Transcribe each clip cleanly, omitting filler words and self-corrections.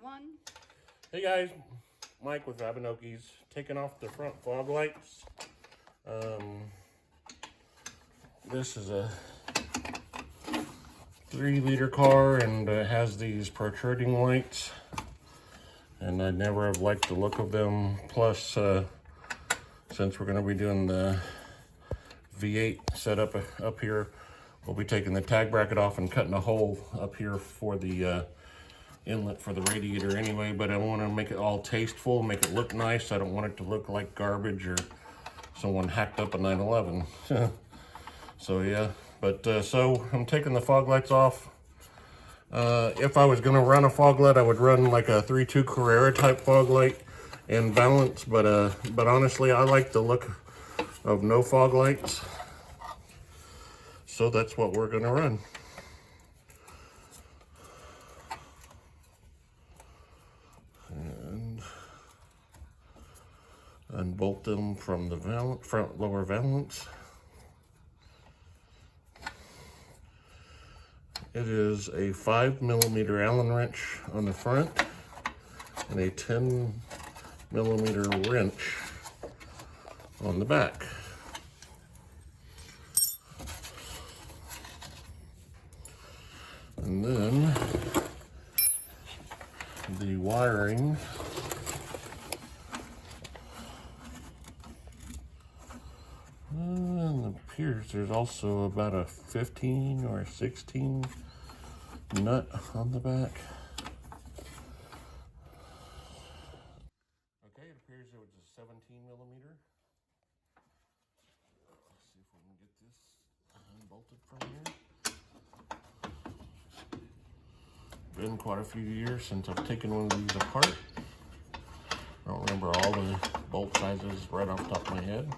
1. Hey guys, Mike with Fab'n taking off the front fog lights. This is a 3-liter car and has these protruding lights, and I never have liked the look of them. Plus, since we're going to be doing the V8 setup up here, we'll be taking the tag bracket off and cutting a hole up here for the inlet for the radiator anyway, but I want to make it all tasteful, make it look nice. I don't want it to look like garbage or someone hacked up a 911. So yeah, but so I'm taking the fog lights off. If I was going to run a fog light, I would run like a 3.2 Carrera type fog light and balance, but honestly, I like the look of no fog lights. So that's what we're going to run. And unbolt them from the front lower valance. It is a 5mm Allen wrench on the front and a 10mm wrench on the back. And then the wiring and it appears there's also about a 15 or 16 nut on the back. Okay, it appears it was a 17mm. Let's see if we can get this unbolted from here. Been quite a few years since I've taken one of these apart. I don't remember all the bolt sizes right off the top of my head.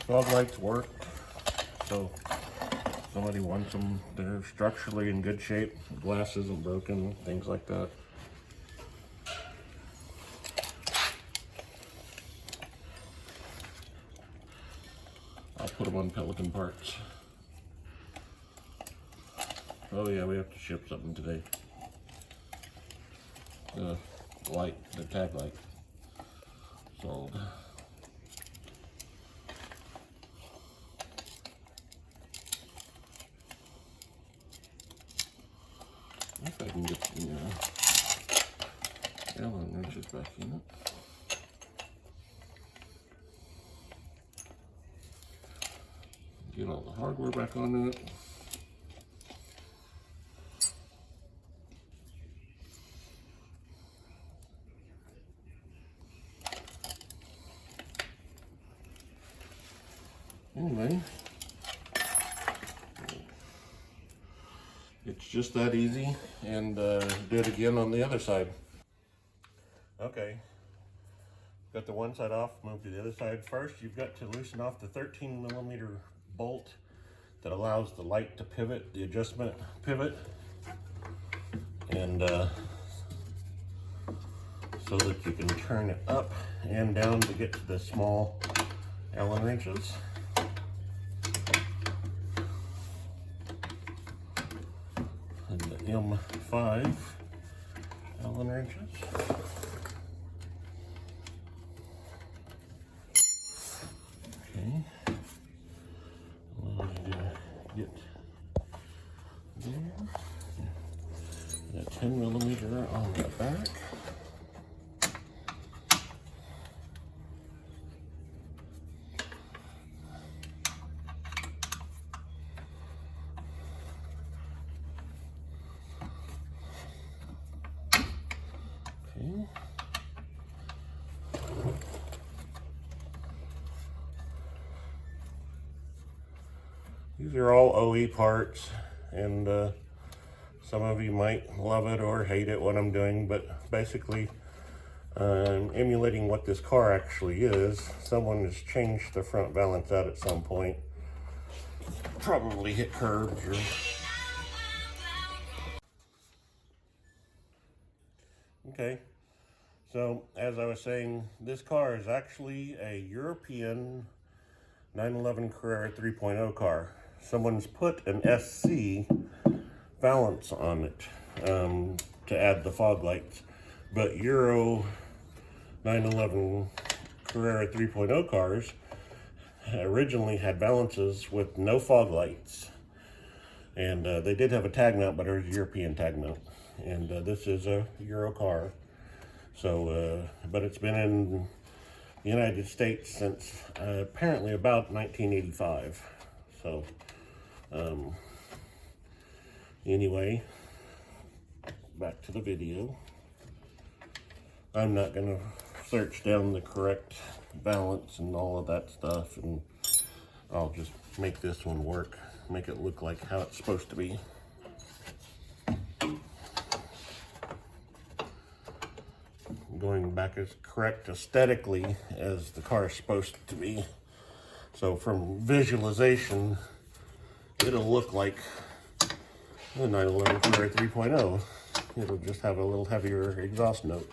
Fog lights work, so if somebody wants them, they're structurally in good shape, glass isn't broken, things like that. I'll put them on Pelican parts. Oh yeah, we have to ship something today. The light, the tag light, sold. If I can get the Allen wrenches back in it. Get all the hardware back onto it. Anyway, it's just that easy, and do it again on the other side. Okay, got the one side off, move to the other side. First, you've got to loosen off the 13mm bolt that allows the light to pivot, the adjustment pivot, and so that you can turn it up and down to get to the small Allen wrenches. him 5 Allen wrenches. Okay. Allow you to get there. And a 10mm on the back. Okay. These are all OE parts, and some of you might love it or hate it what I'm doing, but basically I'm emulating what this car actually is. Someone has changed the front valance out at some point. Probably hit curbs or... Okay, so as I was saying, this car is actually a European 911 Carrera 3.0 car. Someone's put an SC valance on it to add the fog lights, but Euro 911 Carrera 3.0 cars originally had valances with no fog lights, and they did have a tag mount, but it was a European tag mount, and this is a Euro car. So but it's been in the United States since apparently about 1985. So anyway, back to the video. I'm not gonna search down the correct balance and all of that stuff, and I'll just make this one work, make it look like how it's supposed to be. Going back as correct aesthetically as the car is supposed to be. So from visualization, it'll look like the 911 Carrera 3.0. It'll just have a little heavier exhaust note.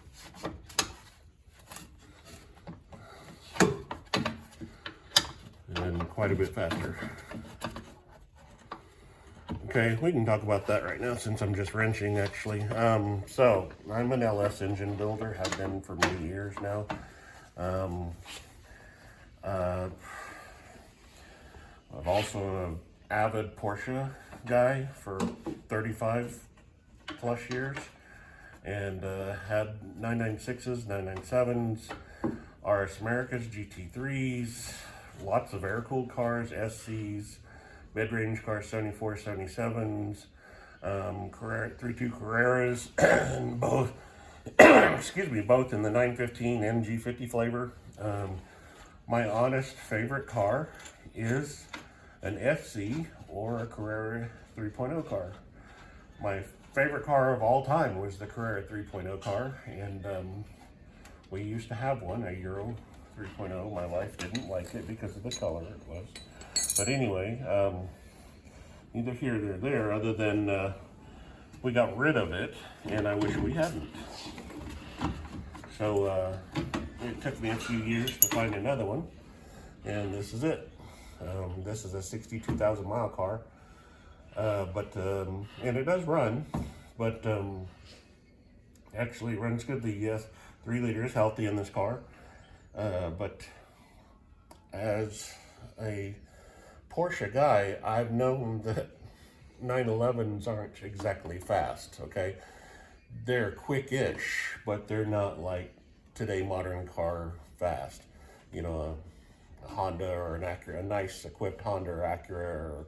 And quite a bit faster. Okay, we can talk about that right now since I'm just wrenching actually. So I'm an LS engine builder, have been for many years now. I'm also an avid Porsche guy for 35 plus years, and had 996s, 997s, RS Americas, GT3s, lots of air-cooled cars, SCs, mid-range cars, 74, 77s, Carrera, 3.2 Carreras, and both, excuse me, both in the 915 and G50 flavor. My honest favorite car is an FC or a Carrera 3.0 car. My favorite car of all time was the Carrera 3.0 car, and we used to have one, a Euro 3.0. My wife didn't like it because of the color it was. But anyway, neither here nor there, other than we got rid of it, and I wish we hadn't. So it took me a few years to find another one, and this is it. This is a 62,000 mile car, and it does run, but actually it runs good. The 3 liter is healthy in this car, but as a Porsche guy, I've known that 911s aren't exactly fast, okay? They're quick-ish, but they're not like today modern car fast. You know, a Honda or an Acura, a nice equipped Honda or Acura or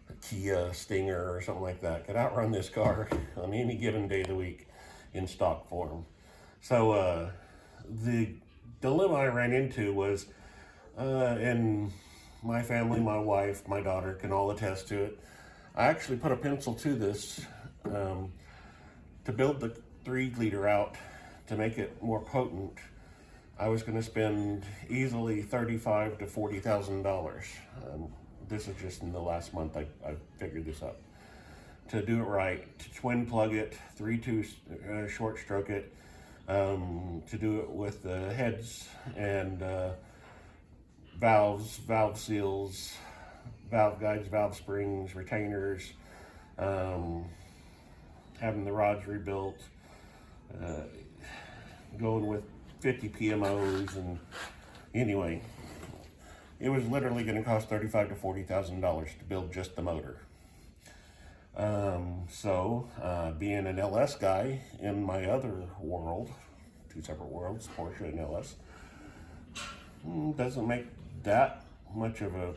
a Kia Stinger or something like that could outrun this car on any given day of the week in stock form. So the dilemma I ran into was, and my family, my wife, my daughter can all attest to it, I actually put a pencil to this to build the 3 liter out to make it more potent. I was going to spend easily $35,000 to $40,000. This is just in the last month I figured this up. To do it right, to twin plug it, 3.2 short stroke it, to do it with the heads and valves, valve seals, valve guides, valve springs, retainers, having the rods rebuilt, going with 50 PMOs, and anyway, it was literally going to cost $35,000 to $40,000 to build just the motor. So being an LS guy in my other world, two separate worlds, Porsche and LS, doesn't make that much of a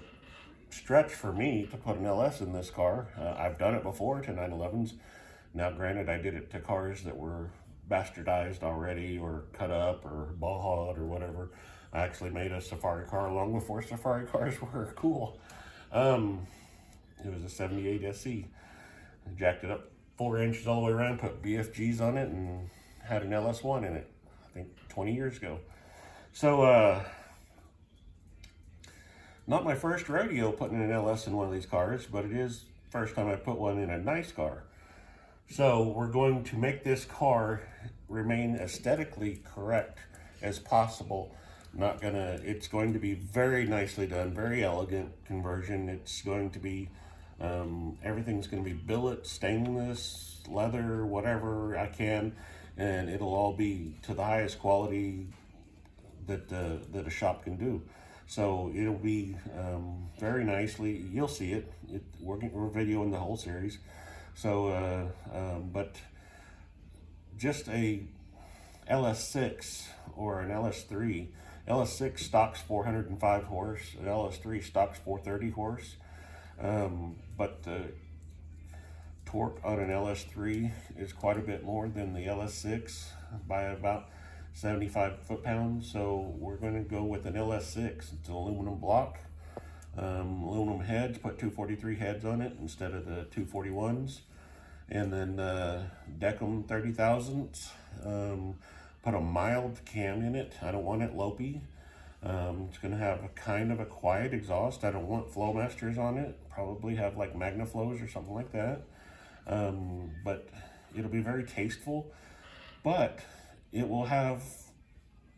stretch for me to put an LS in this car. I've done it before to 911s. Now granted, I did it to cars that were bastardized already or cut up or bawhawed or whatever. I actually made a safari car long before safari cars were cool. It was a 78 SE. I jacked it up 4 inches all the way around, put BFGs on it, and had an LS1 in it, I think 20 years ago. So, not my first rodeo putting an LS in one of these cars, but it is first time I put one in a nice car. So we're going to make this car remain aesthetically correct as possible. It's going to be very nicely done, very elegant conversion. It's going to be, everything's going to be billet, stainless, leather, whatever I can, and it'll all be to the highest quality that a shop can do. So it'll be very nicely, you'll see it. We're videoing the whole series. So, but just a LS6 or an LS3, LS6 stocks 405 horse, an LS3 stocks 430 horse, but the torque on an LS3 is quite a bit more than the LS6 by about 75 foot-pounds. So we're going to go with an LS6. It's an aluminum block, aluminum heads, put 243 heads on it instead of the 241s, and then deck them 30 thousandths. Put a mild cam in it. I don't want it lopey. It's going to have a kind of a quiet exhaust. I don't want Flowmasters on it. Probably have like MagnaFlows or something like that. But it'll be very tasteful. But it will have,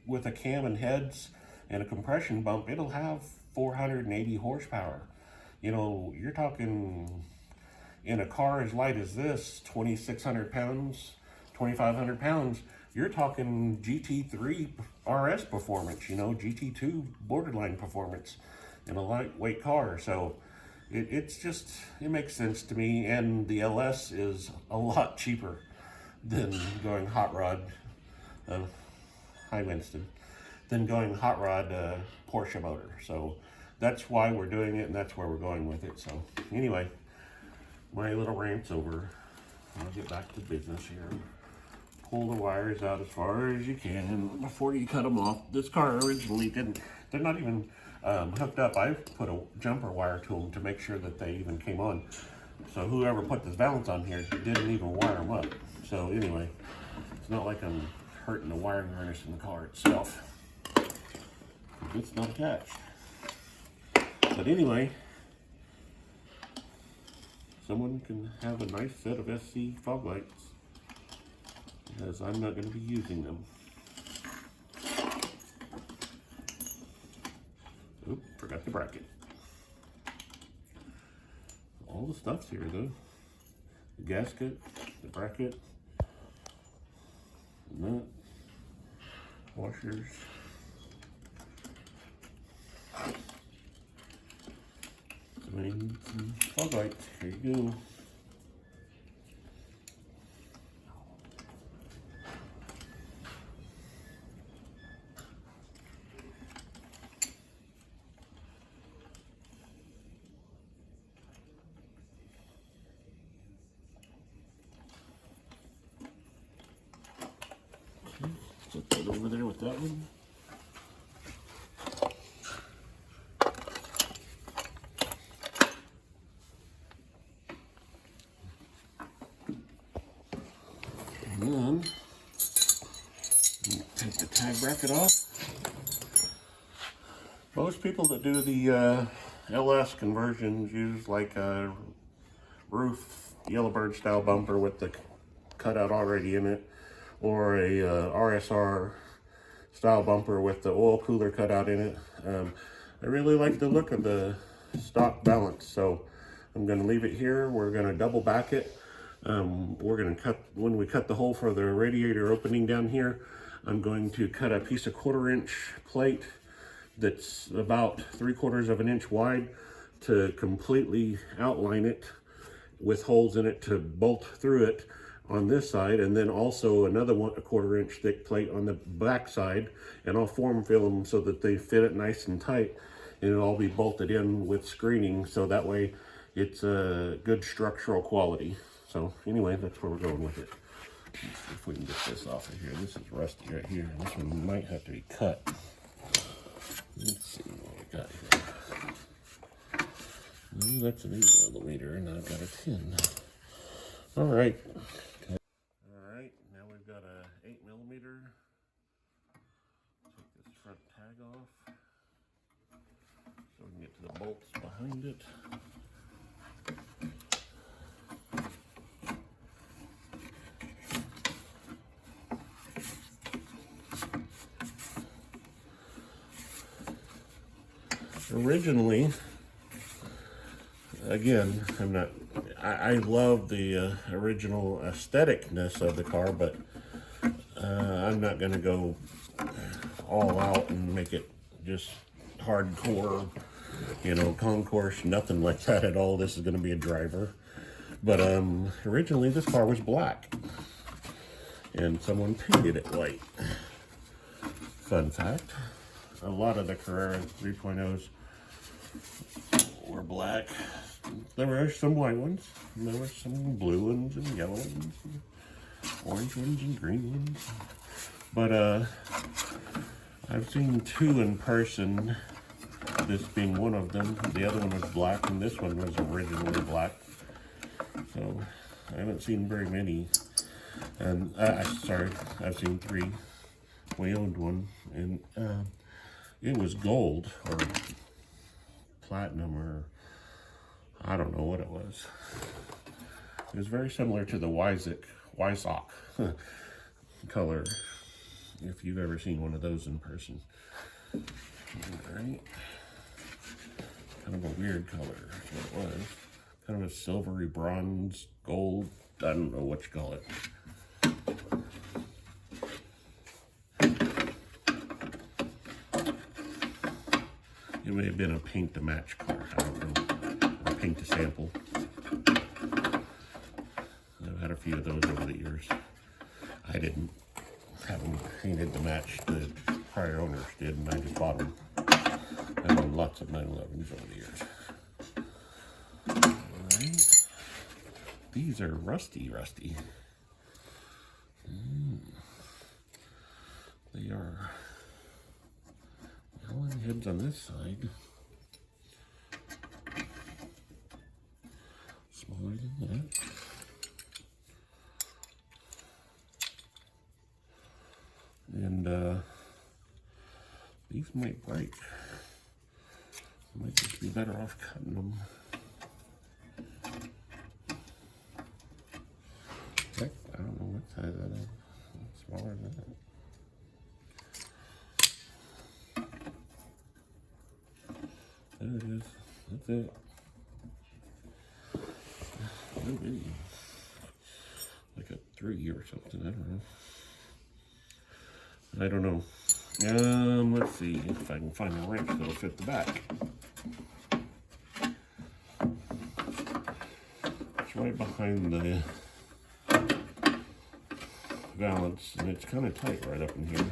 with a cam and heads and a compression bump, it'll have 480 horsepower. You know, you're talking in a car as light as this, 2,600 pounds, 2,500 pounds, you're talking GT3 RS performance, you know, GT2 borderline performance in a lightweight car. So it makes sense to me. And the LS is a lot cheaper than going hot rod, hi Winston, than going hot rod Porsche motor. So that's why we're doing it, and that's where we're going with it. So anyway, my little rant's over. I'll get back to business here. Pull the wires out as far as you can before you cut them off. This car originally they're not even hooked up. I put a jumper wire to them to make sure that they even came on. So whoever put this valance on here didn't even wire them up. So anyway, it's not like I'm hurting the wiring harness in the car itself. It's not attached. But anyway, someone can have a nice set of SC fog lights, because I'm not going to be using them. Oop, forgot the bracket. All the stuff's here though. The gasket, the bracket, nut, washers. So I need some fog lights. Here you go. Put that over there with that one. And then take the tag bracket off. Most people that do the LS conversions use like a roof Yellowbird style bumper with the cutout already in it, or a RSR style bumper with the oil cooler cutout in it. I really like the look of the stock balance, so I'm going to leave it here. We're going to double back it. We're going to cut, when we cut the hole for the radiator opening down here, I'm going to cut a piece of 1/4 inch plate that's about 3/4 of an inch wide to completely outline it with holes in it to bolt through it on this side, and then also another 1/4 inch thick plate on the back side, and I'll form fill them so that they fit it nice and tight, and it'll all be bolted in with screening, so that way it's a good structural quality. So anyway, that's where we're going with it. Let's see if we can get this off of here. This is rusty right here. This one might have to be cut. Let's see what we got here. Oh, that's an 8mm, and I've got a 10. All right. Okay. All right, now we've got a 8mm. Take this front tag off so we can get to the bolts behind it. Originally, again, I love the original aestheticness of the car, but I'm not going to go all out and make it just hardcore, you know, concourse, nothing like that at all. This is going to be a driver. But originally this car was black, and someone painted it white. Fun fact, a lot of the Carrera 3.0s were black. There were some white ones, and there were some blue ones and yellow ones, and orange ones and green ones. But I've seen 2 in person, this being one of them. The other one was black, and this one was originally black. So I haven't seen very many. And sorry, I've seen 3. We owned one, and it was gold or platinum, or I don't know what it was. It was very similar to the Wysock color, if you've ever seen one of those in person. All right, kind of a weird color is what it was. Kind of a silvery bronze gold. I don't know what you call it. It may have been a paint to match car, I don't know, or paint to sample. I've had a few of those over the years. I didn't have them painted to match, the prior owners did, and I just bought them. I've owned lots of 911s over the years. Alright, these are rusty. They are Allen heads on this side. Smaller than that. And these might break. Might just be better off cutting them. Heck, I don't know what size that is. It's smaller than that. There it is. That's it. Maybe like a 3 or something. I don't know. Let's see if I can find a wrench that'll fit the back. It's right behind the valance, and it's kind of tight right up in here.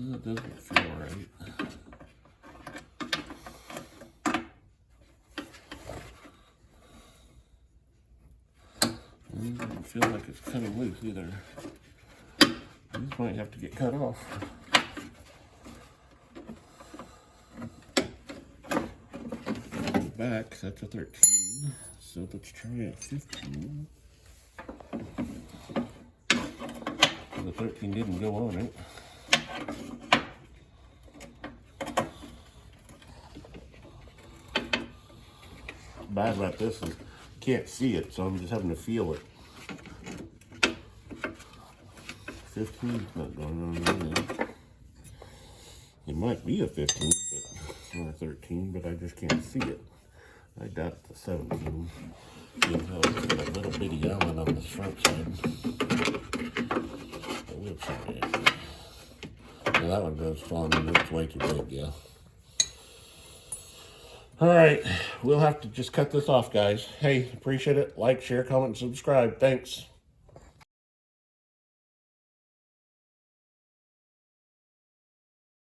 That doesn't feel right. It doesn't feel like it's cutting loose either. These might have to get cut off. Back, that's a 13. So let's try a 15. The 13 didn't go on it. Bad about this is you can't see it, so I'm just having to feel it. 15's not going on right now. It might be a 15, but or a 13, but I just can't see it. I doubt it's a 17. You know, it's got a little bitty island on the front side. But we'll try it. Well, that one goes fun, and it's way too big, yeah. All right, we'll have to just cut this off, guys. Hey, appreciate it. Like, share, comment, subscribe. Thanks.